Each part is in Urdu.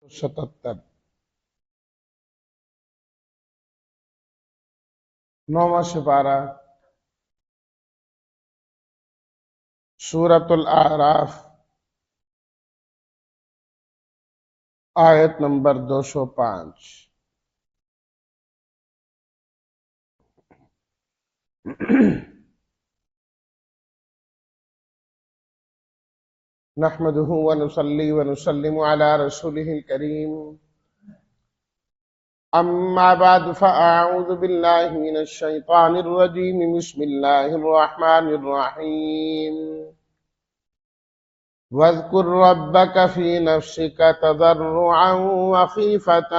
77 9واں سپارہ سورۃ الاعراف آیت نمبر 205۔ نحمده ونصلي ونسلم على رسوله الكريم، اما بعد فاعوذ بالله من الشيطان الرجيم، بسم الله الرحمن الرحيم۔ واذكر ربك في نفسك تضرعا وخيفة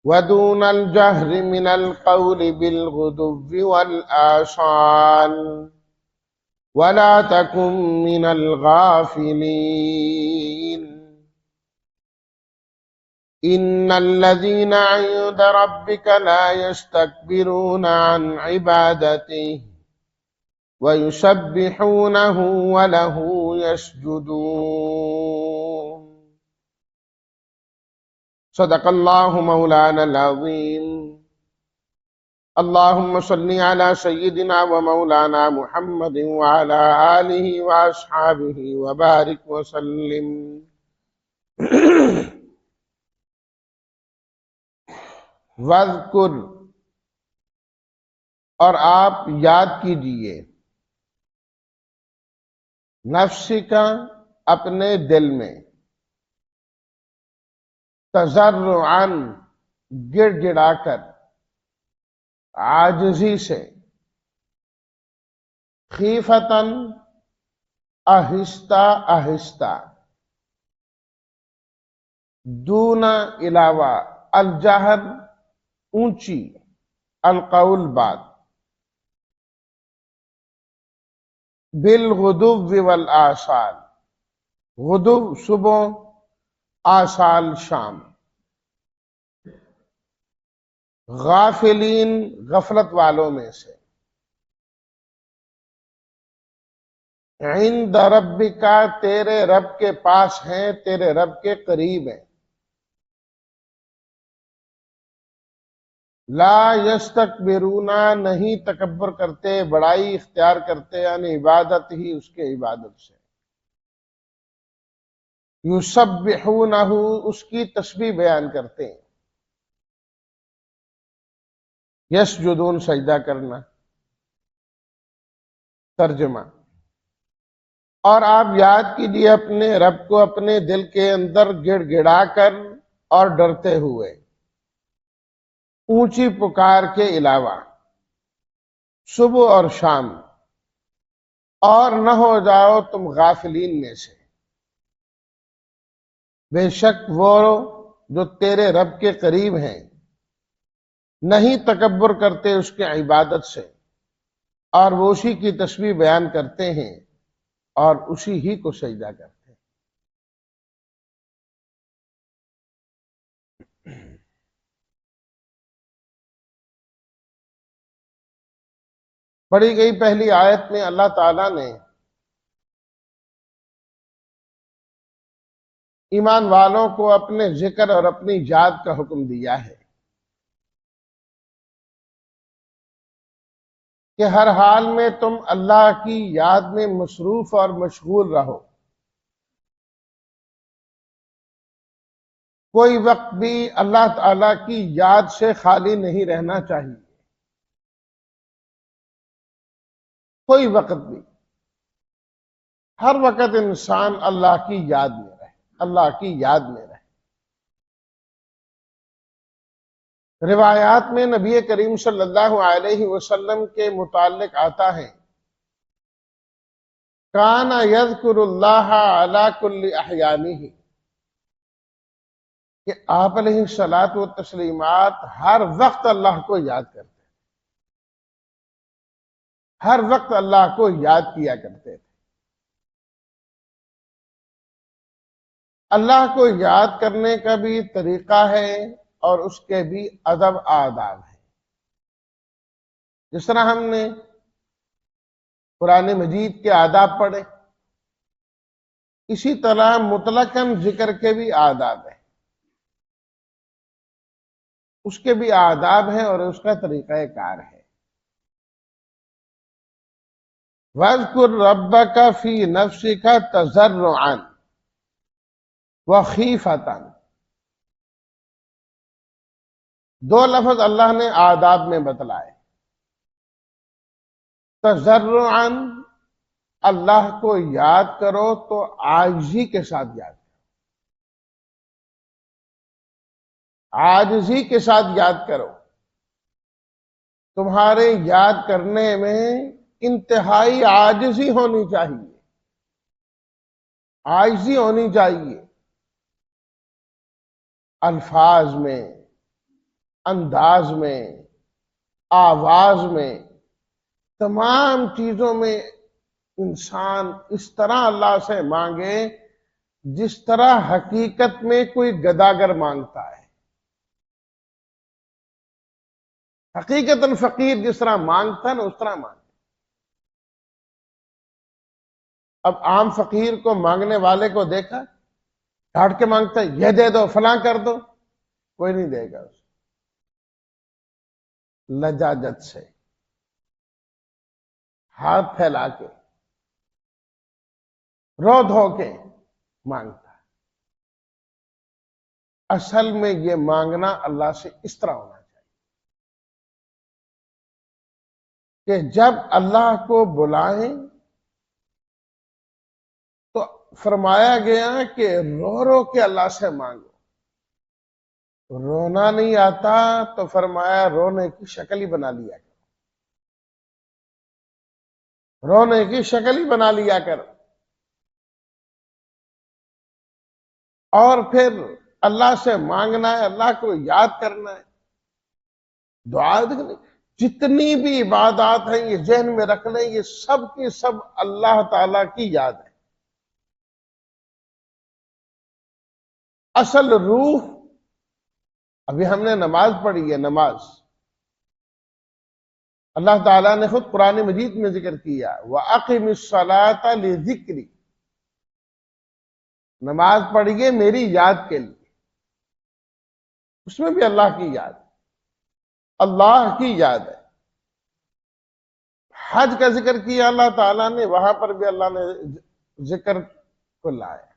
ودون الجهر من القول بالغدو والآصال ولا تكن من الغافلين۔ إن الذين عند ربك لا يستكبرون عن عبادته ويسبحونه وله يسجدون۔ صدق الله مولانا العظيم۔ اللهم صل على سيدنا ومولانا محمد وعلى آله وأصحابه وبارك وسلم۔ وَاذْكُرْ، اور آپ یاد کیجئے، نفس کا، اپنے دل میں، تضرعاً، گڑ گڑا کر، عاجزی سے، خیفتاً، آہستہ آہستہ، دون، علاوہ، الجہر، اونچی، القول، بات، بالغدو والآصال، غدو صبح، آصال شام، غافلین، غفلت والوں میں سے، عند ربک، تیرے رب کے پاس ہیں، تیرے رب کے قریب ہیں، لا یستکبرون، نہیں تکبر کرتے، بڑائی اختیار کرتے، یعنی عبادت ہی اس کے عبادت سے، یسبحونہ، اس کی تسبیح بیان کرتے ہیں، یسجدون، سجدہ کرنا، ترجمہ۔ اور آپ یاد کیجئے اپنے رب کو اپنے دل کے اندر گڑ گڑا کر اور ڈرتے ہوئے، اونچی پکار کے علاوہ، صبح اور شام، اور نہ ہو جاؤ تم غافلین میں سے۔ بے شک وہ جو تیرے رب کے قریب ہیں، نہیں تکبر کرتے اس کے عبادت سے، اور وہ اسی کی تسبیح بیان کرتے ہیں اور اسی ہی کو سجدہ کرتے ہیں۔ پڑھی گئی پہلی آیت میں اللہ تعالیٰ نے ایمان والوں کو اپنے ذکر اور اپنی یاد کا حکم دیا ہے کہ ہر حال میں تم اللہ کی یاد میں مصروف اور مشغول رہو، کوئی وقت بھی اللہ تعالیٰ کی یاد سے خالی نہیں رہنا چاہیے، کوئی وقت بھی، ہر وقت انسان اللہ کی یاد میں رہے، اللہ کی یاد میں رہے۔ روایات میں نبی کریم صلی اللہ علیہ وسلم کے متعلق آتا ہے، کان یذکر اللہ علی کل احیانہ، کہ آپ علیہ الصلاۃ والتسلیمات ہر وقت اللہ کو یاد کرتے، ہر وقت اللہ کو یاد کیا کرتے تھے۔ اللہ کو یاد کرنے کا بھی طریقہ ہے اور اس کے بھی ادب آداب ہیں، جس طرح ہم نے قرآن مجید کے آداب پڑھے، اسی طرح مطلقاً ذکر کے بھی آداب ہیں، اس کے بھی آداب ہیں اور اس کا طریقہ کار ہے۔ وَاذْكُرْ رَبَّكَ فِي نَفْسِكَ تَضَرُّعًا وَخِیفَةً، دو لفظ اللہ نے آداب میں بتلائے۔ تضرعاً، اللہ کو یاد کرو تو عاجزی کے ساتھ یاد کرو، عاجزی کے ساتھ یاد کرو۔ تمہارے یاد کرنے میں انتہائی عاجزی ہونی چاہیے، عاجزی ہونی چاہیے، الفاظ میں، انداز میں، آواز میں، تمام چیزوں میں انسان اس طرح اللہ سے مانگے جس طرح حقیقت میں کوئی گداگر مانگتا ہے۔ حقیقتاً فقیر جس طرح مانگتا ہے نا اس طرح مانگتا۔ اب عام فقیر کو مانگنے والے کو دیکھا، ڈانٹ کے مانگتا ہے یہ دے دو فلاں کر دو، کوئی نہیں دے گا اسے۔ لجاجت سے، ہاتھ پھیلا کے، رو دھو کے مانگتا ہے۔ اصل میں یہ مانگنا اللہ سے اس طرح ہونا چاہیے کہ جب اللہ کو بلائیں تو فرمایا گیا کہ رو رو کے اللہ سے مانگو۔ رونا نہیں آتا تو فرمایا رونے کی شکل ہی بنا لیا کر، رونے کی شکل ہی بنا لیا کر، اور پھر اللہ سے مانگنا ہے، اللہ کو یاد کرنا ہے۔ دعا جتنی بھی عبادات ہیں یہ ذہن میں رکھ لیں، یہ سب کی سب اللہ تعالی کی یاد ہے۔ اصل روح، ابھی ہم نے نماز پڑھی ہے، نماز اللہ تعالیٰ نے خود قرآن مجید میں ذکر کیا وَأَقِمِ الصَّلَاةَ لِذِكْرِ، نماز پڑھیے میری یاد کے لیے۔ اس میں بھی اللہ کی یاد، اللہ کی یاد ہے۔ حج کا ذکر کیا اللہ تعالیٰ نے، وہاں پر بھی اللہ نے ذکر کو لایا،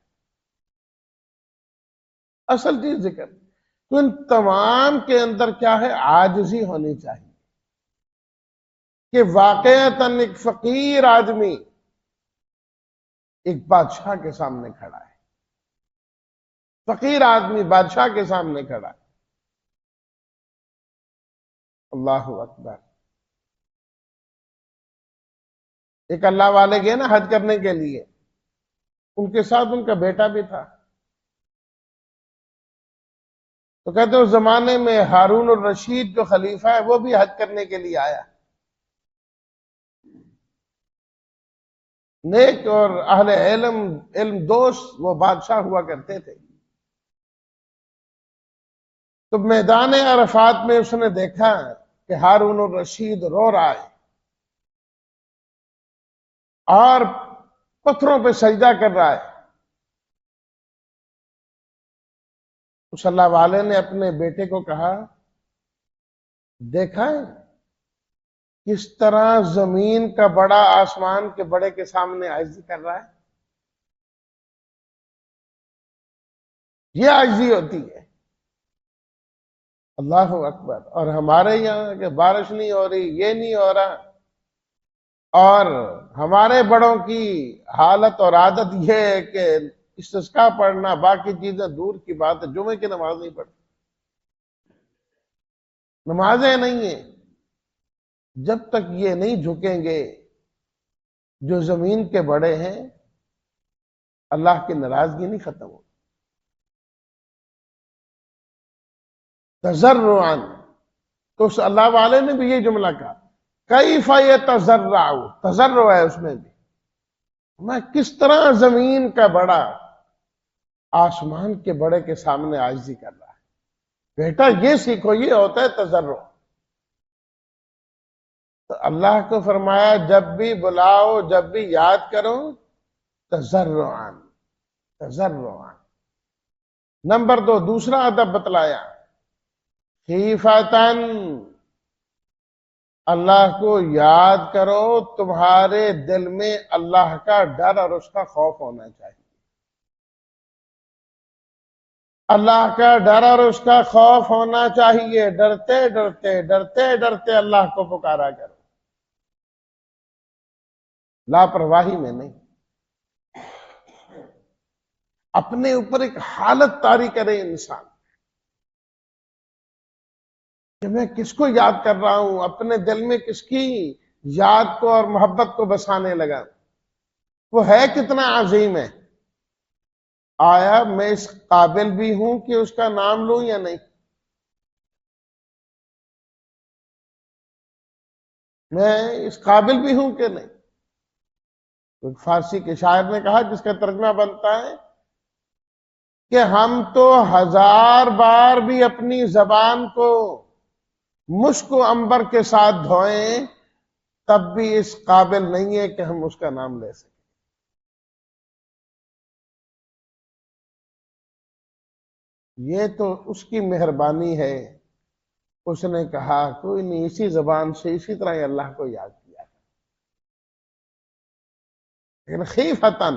اصل چیز ذکر۔ تو ان تمام کے اندر کیا ہے؟ عاجزی ہونی چاہیے کہ واقعتاً ایک فقیر آدمی ایک بادشاہ کے سامنے کھڑا ہے، فقیر آدمی بادشاہ کے سامنے کھڑا ہے۔ اللہ اکبر۔ ایک اللہ والے گئے نا حج کرنے کے لیے، ان کے ساتھ ان کا بیٹا بھی تھا، تو کہتے ہیں اس زمانے میں ہارون الرشید جو خلیفہ ہے وہ بھی حج کرنے کے لیے آیا۔ نیک اور اہل علم دوست وہ بادشاہ ہوا کرتے تھے۔ تو میدان عرفات میں اس نے دیکھا کہ ہارون الرشید رو رہا ہے اور پتھروں پہ سجدہ کر رہا ہے۔ اس اللہ والے نے اپنے بیٹے کو کہا، دیکھا ہے کس طرح زمین کا بڑا آسمان کے بڑے کے سامنے عاجزی کر رہا ہے؟ یہ عاجزی ہوتی ہے۔ اللہ اکبر۔ اور ہمارے یہاں کہ بارش نہیں ہو رہی، یہ نہیں ہو رہا، اور ہمارے بڑوں کی حالت اور عادت یہ ہے کہ استسقاء پڑھنا، باقی چیزیں دور کی بات ہے، جمعے کی نماز نہیں پڑھتی، نمازیں نہیں ہیں۔ جب تک یہ نہیں جھکیں گے جو زمین کے بڑے ہیں، اللہ کی ناراضگی نہیں ختم ہوگی۔ تضرعاً، تو اس اللہ والے نے بھی یہ جملہ کہا، کیف یتضرع، تضرع ہے اس میں بھی، میں کس طرح زمین کا بڑا آسمان کے بڑے کے سامنے عاجزی کر رہا ہے۔ بیٹا یہ سیکھو، یہ ہوتا ہے تضرع۔ تو اللہ کو فرمایا جب بھی بلاؤ، جب بھی یاد کرو، تضرعاً، تضرعا۔ نمبر 2، دوسرا ادب بتلایا، خیفتن، اللہ کو یاد کرو، تمہارے دل میں اللہ کا ڈر اور اس کا خوف ہونا چاہیے۔ اللہ کا ڈر اور اس کا خوف ہونا چاہیے، ڈرتے ڈرتے ڈرتے ڈرتے اللہ کو پکارا کرو، لاپرواہی میں نہیں۔ اپنے اوپر ایک حالت طاری کرے انسان کہ میں کس کو یاد کر رہا ہوں، اپنے دل میں کس کی یاد کو اور محبت کو بسانے لگا، وہ ہے کتنا عظیم ہے، آیا میں اس قابل بھی ہوں کہ اس کا نام لوں یا نہیں؟ میں اس قابل بھی ہوں کہ نہیں؟ ایک فارسی کے شاعر نے کہا جس کا ترجمہ بنتا ہے کہ ہم تو 1000 بار بھی اپنی زبان کو مشک و عنبر کے ساتھ دھوئیں تب بھی اس قابل نہیں ہے کہ ہم اس کا نام لے سکیں۔ یہ تو اس کی مہربانی ہے، اس نے کہا کوئی نہیں، اسی زبان سے اسی طرح اللہ کو یاد کیا، لیکن خیفتن،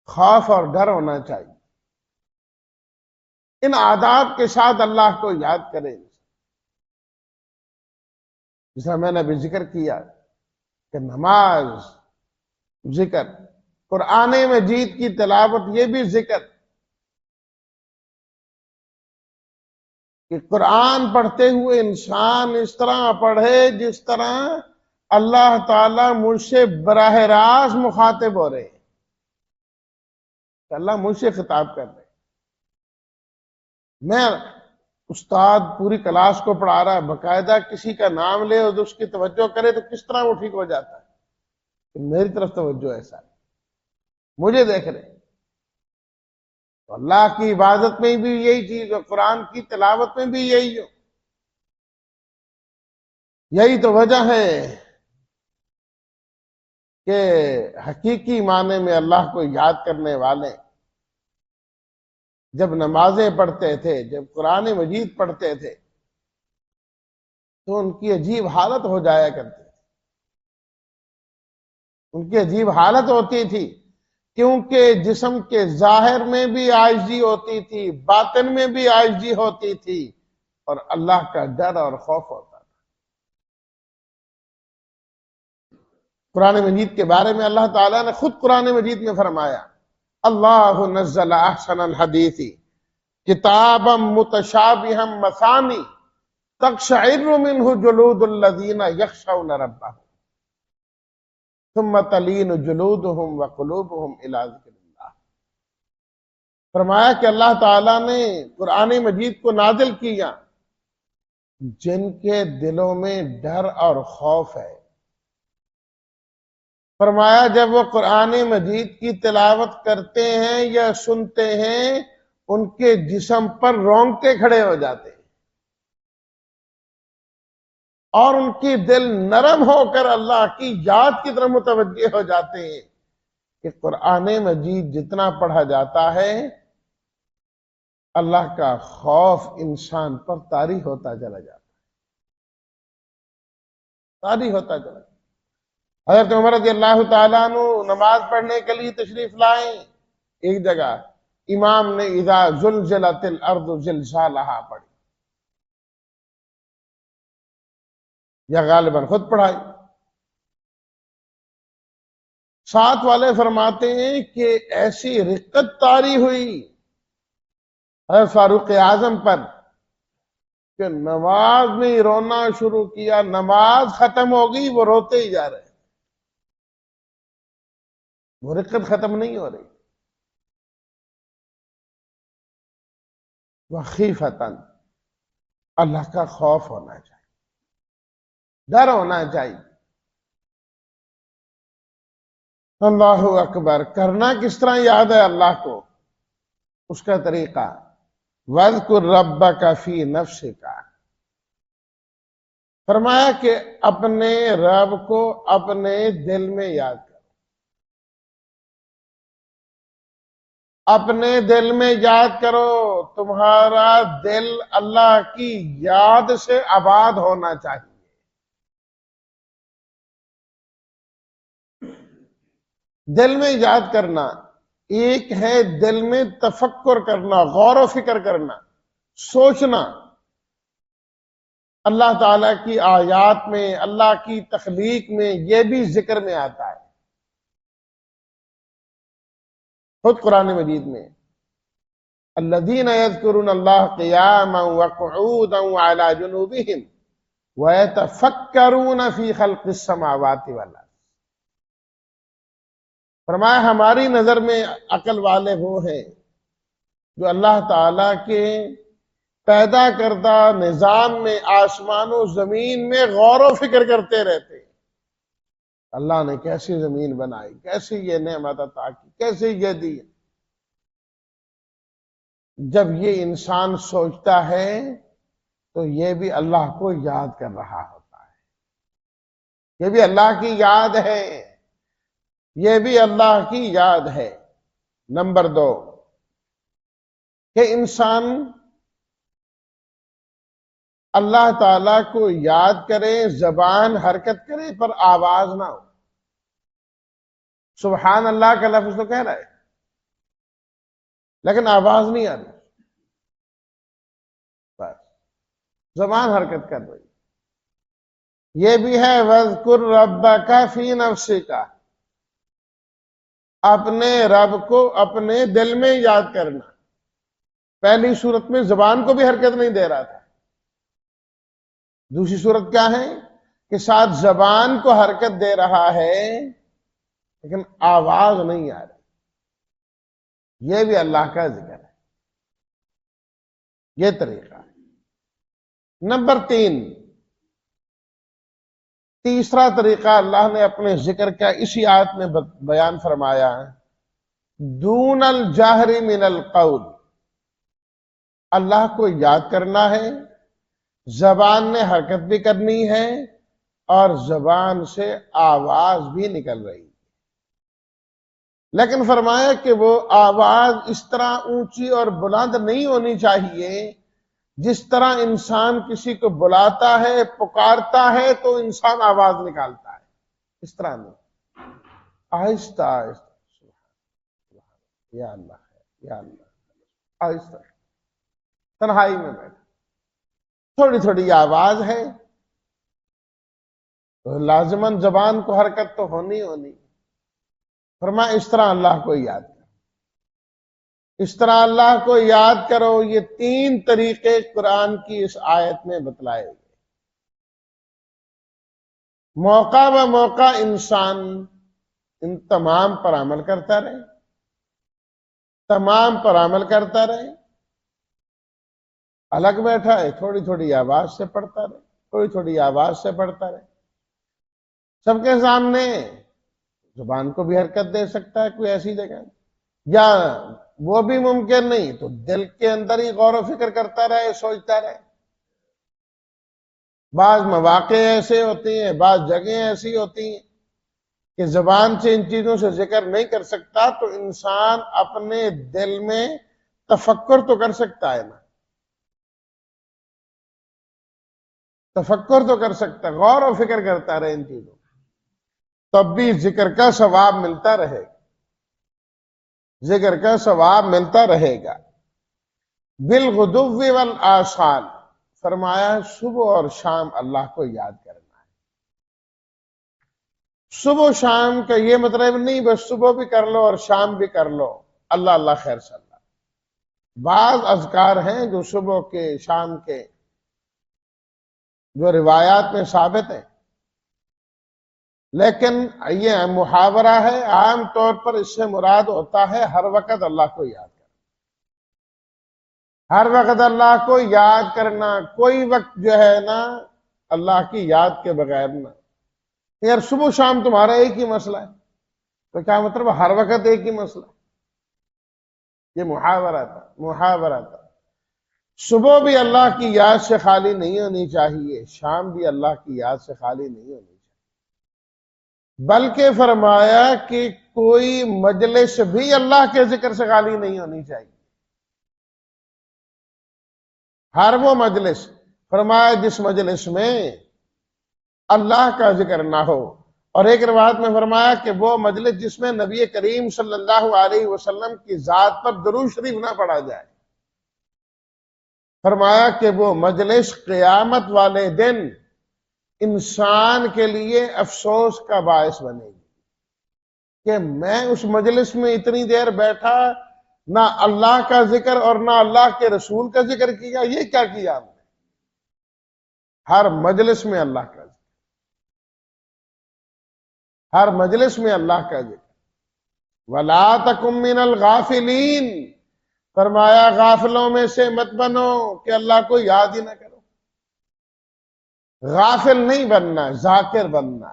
خوف اور ڈر ہونا چاہیے، ان آداب کے ساتھ اللہ کو یاد کریں، جیسا میں نے ابھی ذکر کیا کہ نماز ذکر، قرآن مجید کی تلاوت یہ بھی ذکر، کہ قرآن پڑھتے ہوئے انسان اس طرح پڑھے جس طرح اللہ تعالیٰ مجھ سے براہ راست مخاطب ہو رہے ہیں، کہ اللہ مجھ سے خطاب کر رہے ہیں۔ میں استاد پوری کلاس کو پڑھا رہا ہے، باقاعدہ کسی کا نام لے اور اس کی توجہ کرے تو کس طرح وہ ٹھیک ہو جاتا ہے کہ میری طرف توجہ ایسا ہے، مجھے دیکھ رہے ہیں۔ تو اللہ کی عبادت میں بھی یہی چیز ہو، قرآن کی تلاوت میں بھی یہی ہو، یہی تو وجہ ہے کہ حقیقی معنی میں اللہ کو یاد کرنے والے جب نمازیں پڑھتے تھے، جب قرآن مجید پڑھتے تھے تو ان کی عجیب حالت ہو جایا کرتی تھی، ان کی عجیب حالت ہوتی تھی، کیونکہ جسم کے ظاہر میں بھی عاجزی ہوتی تھی، باطن میں بھی عاجزی ہوتی تھی، اور اللہ کا ڈر اور خوف ہوتا تھا۔ قرآن مجید کے بارے میں اللہ تعالیٰ نے خود قرآن مجید میں فرمایا، اللہ نزل احسن الحدیث کتابا متشابہا مثانی تقشعر منہ جلود الذین یخشون ربهم ثم تلین جلودهم وقلوبهم الی ذکر اللہ۔ فرمایا کہ اللہ تعالیٰ نے قرآن مجید کو نازل کیا جن کے دلوں میں ڈر اور خوف ہے۔ فرمایا جب وہ قرآن مجید کی تلاوت کرتے ہیں یا سنتے ہیں ان کے جسم پر رونگٹے کھڑے ہو جاتے ہیں اور ان کی دل نرم ہو کر اللہ کی یاد کی طرف متوجہ ہو جاتے ہیں کہ قرآن مجید جتنا پڑھا جاتا ہے اللہ کا خوف انسان پر طاری ہوتا چلا جاتا ہے، طاری ہوتا چلا جاتا ہے۔ حضرت عمر رضی اللہ تعالیٰ عنہ نماز پڑھنے کے لیے تشریف لائیں، ایک جگہ امام نے اذا زلزلت الارض زلزالہا پڑھی یا غالباً خود پڑھائی۔ ساتھ والے فرماتے ہیں کہ ایسی رقت طاری ہوئی حضرت فاروق اعظم پر کہ نماز میں ہی رونا شروع کیا، نماز ختم ہو گئی وہ روتے ہی جا رہے، وہ رقت ختم نہیں ہو رہی۔ وخیفتاً، اللہ کا خوف ہونا چاہیے، ڈر ہونا چاہیے۔ اللہ اکبر، کرنا کس طرح یاد ہے اللہ کو، اس کا طریقہ وَاذْكُرْ رَبَّكَ فِي نَفْسِكَ، فرمایا کہ اپنے رب کو اپنے دل میں یاد کرو۔ اپنے دل میں یاد کرو، تمہارا دل اللہ کی یاد سے آباد ہونا چاہیے۔ دل میں یاد کرنا ایک ہے، دل میں تفکر کرنا، غور و فکر کرنا، سوچنا اللہ تعالیٰ کی آیات میں، اللہ کی تخلیق میں، یہ بھی ذکر میں آتا ہے۔ خود قرآن مجید میں الذین یذکرون اللہ قیاما وقعودا وعلی جنوبہم ویتفکرون فی خلق السماوات والارض، فرمایا ہماری نظر میں عقل والے وہ ہیں جو اللہ تعالیٰ کے پیدا کردہ نظام میں، آسمان و زمین میں غور و فکر کرتے رہتے ہیں۔ اللہ نے کیسی زمین بنائی، کیسی یہ نعمت عطا کی، کیسے یہ دی۔ جب یہ انسان سوچتا ہے تو یہ بھی اللہ کو یاد کر رہا ہوتا ہے، یہ بھی اللہ کی یاد ہے، یہ بھی اللہ کی یاد ہے۔ نمبر 2 کہ انسان اللہ تعالیٰ کو یاد کرے، زبان حرکت کرے پر آواز نہ ہو۔ سبحان اللہ کا لفظ تو کہہ رہا ہے لیکن آواز نہیں آ رہی، بس زبان حرکت کر رہی۔ یہ بھی ہے وَاذْكُرْ رَبَّكَ فِي نَفْسِكَ، اپنے رب کو اپنے دل میں یاد کرنا۔ پہلی صورت میں زبان کو بھی حرکت نہیں دے رہا تھا، دوسری صورت کیا ہے کہ ساتھ زبان کو حرکت دے رہا ہے لیکن آواز نہیں آ رہی۔ یہ بھی اللہ کا ذکر ہے، یہ طریقہ ہے۔ نمبر 3، تیسرا طریقہ اللہ نے اپنے ذکر کا اسی آیت میں بیان فرمایا ہے، دون الجہر من القول، اللہ کو یاد کرنا ہے، زبان نے حرکت بھی کرنی ہے اور زبان سے آواز بھی نکل رہی ہے، لیکن فرمایا کہ وہ آواز اس طرح اونچی اور بلند نہیں ہونی چاہیے جس طرح انسان کسی کو بلاتا ہے، پکارتا ہے تو انسان آواز نکالتا ہے، اس طرح نہیں، آہستہ آہستہ، یا اللہ ہے، یا اللہ، آہستہ، تنہائی میں بیٹھا، تھوڑی تھوڑی آواز ہے، تو لازماً زبان کو حرکت تو ہونی ہونی۔ فرمایا اس طرح اللہ کو یاد کرو، اس طرح اللہ کو یاد کرو۔ یہ 3 طریقے قرآن کی اس آیت میں بتلائے گئے۔ موقع بہ موقع انسان ان تمام پر عمل کرتا رہے، تمام پر عمل کرتا رہے۔ الگ بیٹھا ہے، تھوڑی تھوڑی آواز سے پڑھتا رہے، تھوڑی تھوڑی آواز سے پڑھتا رہے۔ سب کے سامنے زبان کو بھی حرکت دے سکتا ہے کوئی ایسی جگہ، یا وہ بھی ممکن نہیں تو دل کے اندر ہی غور و فکر کرتا رہے، سوچتا رہے۔ بعض مواقع ایسے ہوتے ہیں، بعض جگہیں ایسی ہوتی ہیں کہ زبان سے ان چیزوں سے ذکر نہیں کر سکتا تو انسان اپنے دل میں تفکر تو کر سکتا ہے نا، تفکر تو کر سکتا ہے، غور و فکر کرتا رہے ان چیزوں، تب بھی ذکر کا ثواب ملتا رہے گا، ذکر کا ثواب ملتا رہے گا۔ بالغدو والآصال، فرمایا صبح اور شام اللہ کو یاد کرنا ہے۔ صبح و شام کا یہ مطلب نہیں بس صبح بھی کر لو اور شام بھی کر لو، اللہ اللہ خیر صلی اللہ۔ بعض اذکار ہیں جو صبح کے، شام کے، جو روایات میں ثابت ہیں، لیکن یہ محاورہ ہے، عام طور پر اس سے مراد ہوتا ہے ہر وقت اللہ کو یاد کرنا، ہر وقت اللہ کو یاد کرنا، کوئی وقت جو ہے نا اللہ کی یاد کے بغیر نہ۔ یار صبح شام تمہارا ایک ہی مسئلہ ہے تو کیا مطلب ہر وقت ایک ہی مسئلہ؟ یہ محاورہ تھا، محاورہ تھا۔ صبح بھی اللہ کی یاد سے خالی نہیں ہونی چاہیے، شام بھی اللہ کی یاد سے خالی نہیں ہونی چاہیے۔ بلکہ فرمایا کہ کوئی مجلس بھی اللہ کے ذکر سے خالی نہیں ہونی چاہیے. ہر وہ مجلس، فرمایا جس مجلس میں اللہ کا ذکر نہ ہو. اور ایک روایت میں فرمایا کہ وہ مجلس جس میں نبی کریم صلی اللہ علیہ وسلم کی ذات پر درود شریف نہ پڑھا جائے. فرمایا کہ وہ مجلس قیامت والے دن انسان کے لیے افسوس کا باعث بنے گی کہ میں اس مجلس میں اتنی دیر بیٹھا، نہ اللہ کا ذکر اور نہ اللہ کے رسول کا ذکر کیا. یہ کیا کیا ہم نے؟ ہر مجلس میں اللہ کا ذکر، ہر مجلس میں اللہ کا ذکر. وَلَا تَكُن مِّنَ الْغَافِلِينَ، فرمایا غافلوں میں سے مت بنو کہ اللہ کو یاد ہی نہ کرو. غافل نہیں بننا، ذاکر بننا،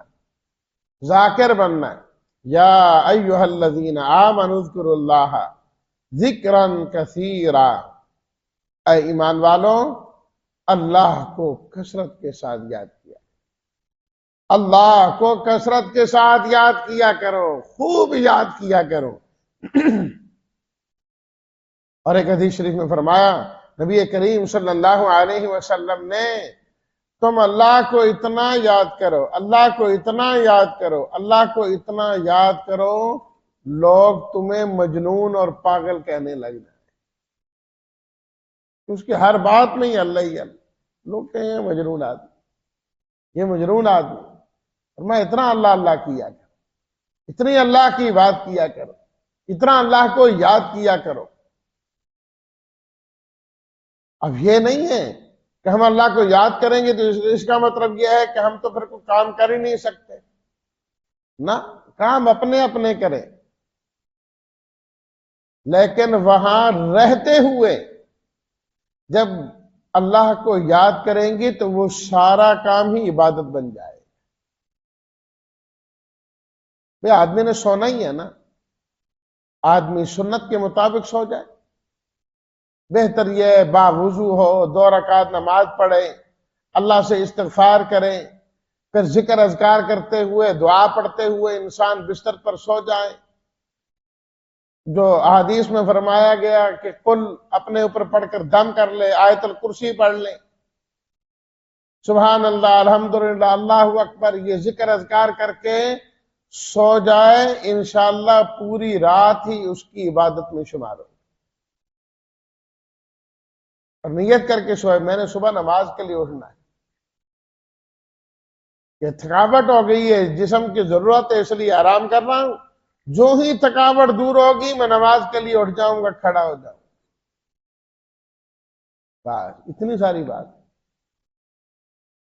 ذاکر بننا. یا ایھا الذین آمنوا اذکروا اللہ ذکرا کثیرا، اے ایمان والوں اللہ کو کثرت کے ساتھ یاد کیا، اللہ کو کثرت کے ساتھ یاد کیا کرو، خوب یاد کیا کرو. اور ایک حدیث شریف میں فرمایا نبی کریم صلی اللہ علیہ وسلم نے، تم اللہ کو اتنا یاد کرو، اللہ کو اتنا یاد کرو، اللہ کو اتنا یاد کرو، لوگ تمہیں مجنون اور پاگل کہنے لگ جائیں. اس کی ہر بات میں ہی اللہ ہی اللہ. لوگ کہیں یہ مجنون آدمی، یہ مجنون آدمی. اور میں اتنا اللہ اللہ کیا کرو، اتنی اللہ کی بات کیا کرو، اتنا اللہ کو یاد کیا کرو. اب یہ نہیں ہے کہ ہم اللہ کو یاد کریں گے تو اس کا مطلب یہ ہے کہ ہم تو پھر کوئی کام کر ہی نہیں سکتے. نہ، کام اپنے اپنے کریں، لیکن وہاں رہتے ہوئے جب اللہ کو یاد کریں گے تو وہ سارا کام ہی عبادت بن جائے. بھئی آدمی نے سونا ہی ہے نا، آدمی سنت کے مطابق سو جائے. بہتر یہ باوضو ہو، 2 رکعت نماز پڑھے، اللہ سے استغفار کریں، پھر ذکر اذکار کرتے ہوئے، دعا پڑھتے ہوئے انسان بستر پر سو جائے. جو احادیث میں فرمایا گیا کہ قل اپنے اوپر پڑھ کر دم کر لے، آیت الکرسی پڑھ لے، سبحان اللہ، الحمدللہ، اللہ اکبر، یہ ذکر اذکار کر کے سو جائے، انشاءاللہ پوری رات ہی اس کی عبادت میں شمار ہو. اور نیت کر کے سوئے میں نے صبح نماز کے لیے اٹھنا ہے، کہ تھکاوٹ ہو گئی ہے، جسم کی ضرورت ہے، اس لیے آرام کر رہا ہوں. جو ہی تھکاوٹ دور ہوگی میں نماز کے لیے اٹھ جاؤں گا، کھڑا ہو جاؤں گا. بس اتنی ساری بات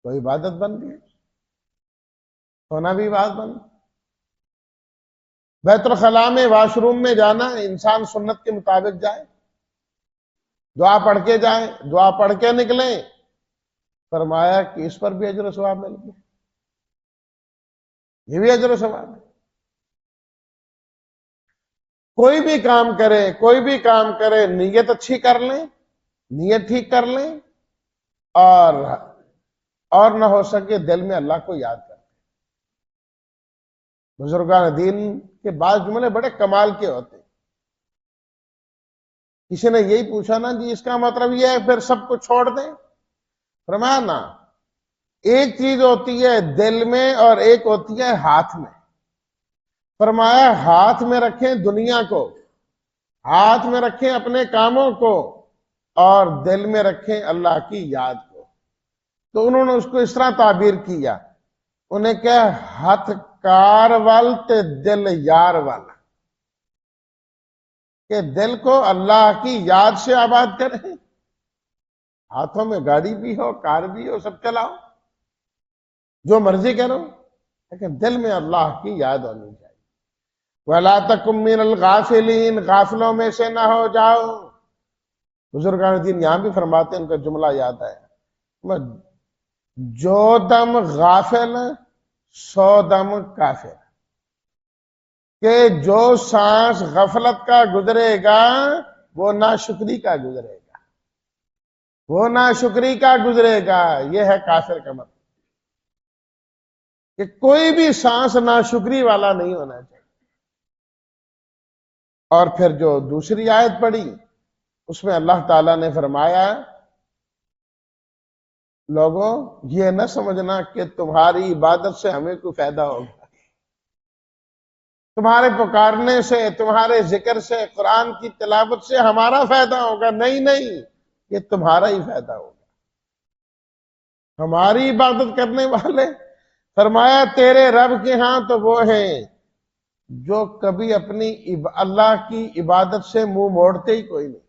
تو عبادت بن گئی. سونا بھی عبادت بن گئی. بیت الخلاء میں واش روم میں جانا، انسان سنت کے مطابق جائے، دعا پڑھ کے جائیں، دعا پڑھ کے نکلیں. فرمایا کہ اس پر بھی اجر و ثواب مل گیا، یہ بھی اجر و ثواب ہے. کوئی بھی کام کرے، کوئی بھی کام کرے، نیت اچھی کر لیں، نیت ٹھیک کر لیں، اور نہ ہو سکے دل میں اللہ کو یاد کریں. بزرگان دین کے بعض جملے بڑے کمال کے ہوتے ہیں. کسی نے یہی پوچھا نا جی اس کا مطلب یہ ہے پھر سب کو چھوڑ دیں؟ فرمایا نا، ایک چیز ہوتی ہے دل میں اور ایک ہوتی ہے ہاتھ میں. فرمایا ہاتھ میں رکھیں دنیا کو، ہاتھ میں رکھیں اپنے کاموں کو، اور دل میں رکھیں اللہ کی یاد کو. تو انہوں نے اس کو اس طرح تعبیر کیا، انہیں کہا ہاتھ کار وال تے دل یار والا، کہ دل کو اللہ کی یاد سے آباد کریں. ہاتھوں میں گاڑی بھی ہو، کار بھی ہو، سب چلاؤ، جو مرضی کرو، لیکن دل میں اللہ کی یاد ہونی چاہیے. وَلَا تَكُن مِّنَ الْغَافِلِينَ، غافلوں میں سے نہ ہو جاؤ. بزرگان دین یہاں بھی فرماتے ہیں، ان کا جملہ یاد ہے، جو دم غافل 100 دم کافر. کہ جو سانس غفلت کا گزرے گا وہ ناشکری کا گزرے گا، وہ ناشکری کا گزرے گا. یہ ہے کافر کا مطلب. کہ کوئی بھی سانس ناشکری والا نہیں ہونا چاہیے۔ اور پھر جو دوسری آیت پڑھی اس میں اللہ تعالیٰ نے فرمایا لوگوں یہ نہ سمجھنا کہ تمہاری عبادت سے ہمیں کوئی فائدہ ہوگا، تمہارے پکارنے سے، تمہارے ذکر سے، قرآن کی تلاوت سے ہمارا فائدہ ہوگا، نہیں نہیں، یہ تمہارا ہی فائدہ ہوگا۔ ہماری عبادت کرنے والے فرمایا تیرے رب کے ہاں تو وہ ہیں جو کبھی اپنی اللہ کی عبادت سے منہ موڑتے ہی کوئی نہیں۔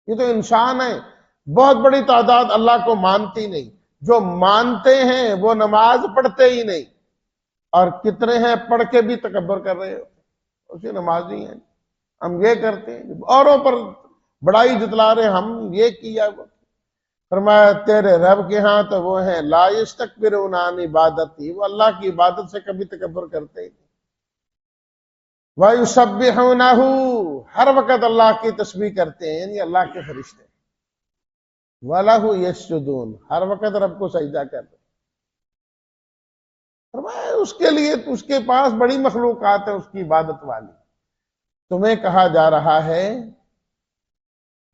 یہ تو انسان ہے، بہت بڑی تعداد اللہ کو مانتی نہیں، جو مانتے ہیں وہ نماز پڑھتے ہی نہیں، اور کتنے ہیں پڑھ کے بھی تکبر کر رہے ہو، اسی نمازی ہیں، ہم یہ کرتے ہیں، اوروں پر بڑائی جتلا رہے ہم یہ کیا وہ۔ فرمایا تیرے رب کے ہاں تو وہ ہیں لا یستکبرون عن عبادتی، وہ اللہ کی عبادت سے کبھی تکبر کرتے ہی نہیں۔ وَيُسَبِّحُونَهُ، ہر وقت اللہ کی تسبیح کرتے ہیں، یعنی اللہ کے فرشتے۔ وَلَهُ يَسْجُدُونَ، ہر وقت رب کو سجدہ کرتے ہیں۔ فرمایا اس کے لیے اس کے پاس بڑی مخلوقات ہیں اس کی عبادت والی، تمہیں کہا جا رہا ہے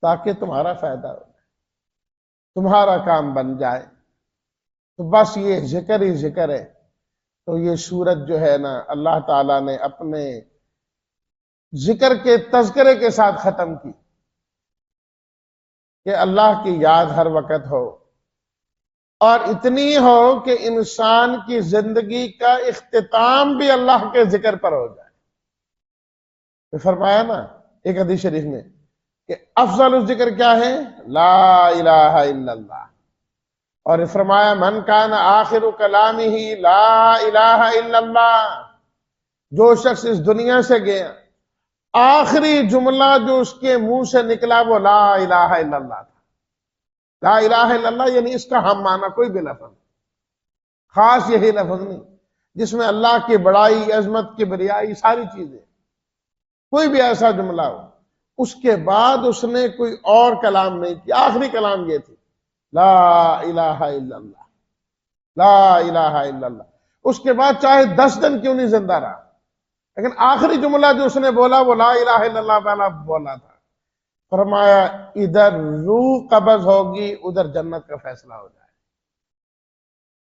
تاکہ تمہارا فائدہ ہو، تمہارا کام بن جائے، تو بس یہ ذکر ہی ذکر ہے۔ تو یہ سورت جو ہے نا اللہ تعالیٰ نے اپنے ذکر کے تذکرے کے ساتھ ختم کی کہ اللہ کی یاد ہر وقت ہو، اور اتنی ہو کہ انسان کی زندگی کا اختتام بھی اللہ کے ذکر پر ہو جائے۔ تو فرمایا نا ایک حدیث شریف میں کہ افضل الذکر کیا ہے؟ لا الہ الا اللہ، اور فرمایا من کان آخر کلامہ لا الہ الا اللہ، جو شخص اس دنیا سے گیا آخری جملہ جو اس کے منہ سے نکلا وہ لا الہ الا اللہ تھا۔ لا الہ الا اللہ یعنی اس کا ہم معنی کوئی بھی لفظ، خاص یہی لفظ نہیں جس میں اللہ کی بڑائی، عظمت، کبریائی ساری چیزیں، کوئی بھی ایسا جملہ ہو اس کے بعد اس نے کوئی اور کلام نہیں کیا، آخری کلام یہ تھی لا الہ الا اللہ، لا الہ الا اللہ۔ اس کے بعد چاہے 10 دن کیوں نہیں زندہ رہا، لیکن آخری جملہ جو اس نے بولا وہ لا الہ الا اللہ پہلا بولا تھا۔ فرمایا ادھر روح قبض ہوگی ادھر جنت کا فیصلہ ہو جائے،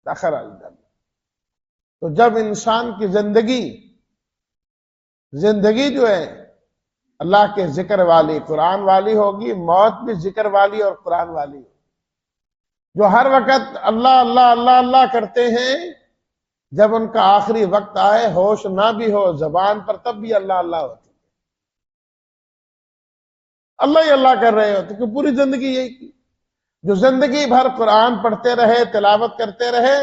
دخل الجنہ۔ تو جب انسان کی زندگی جو ہے اللہ کے ذکر والی، قرآن والی ہوگی، موت بھی ذکر والی اور قرآن والی ہوگی۔ جو ہر وقت اللہ اللہ اللہ اللہ کرتے ہیں، جب ان کا آخری وقت آئے ہوش نہ بھی ہو زبان پر تب بھی اللہ اللہ ہوتی، اللہ ہی اللہ کر رہے ہوتے، کہ پوری زندگی یہی کی۔ جو زندگی بھر قرآن پڑھتے رہے، تلاوت کرتے رہے،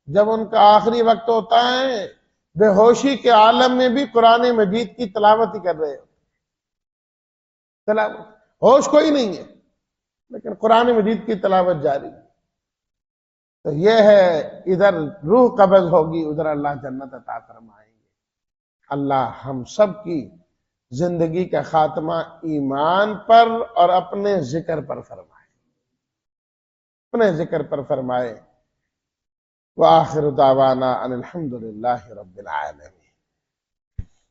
جب ان کا آخری وقت ہوتا ہے بے ہوشی کے عالم میں بھی قرآن مجید کی تلاوت ہی کر رہے ہوتے، تلاوت، ہوش کوئی نہیں ہے لیکن قرآن مجید کی تلاوت جاری۔ تو یہ ہے ادھر روح قبض ہوگی ادھر اللہ جنت عطا فرمائیں گے۔ اللہ ہم سب کی زندگی کا خاتمہ ایمان پر اور اپنے ذکر پر فرمائے، اپنے ذکر پر فرمائے۔ وآخر دعوانا ان الحمد للہ رب العالمین۔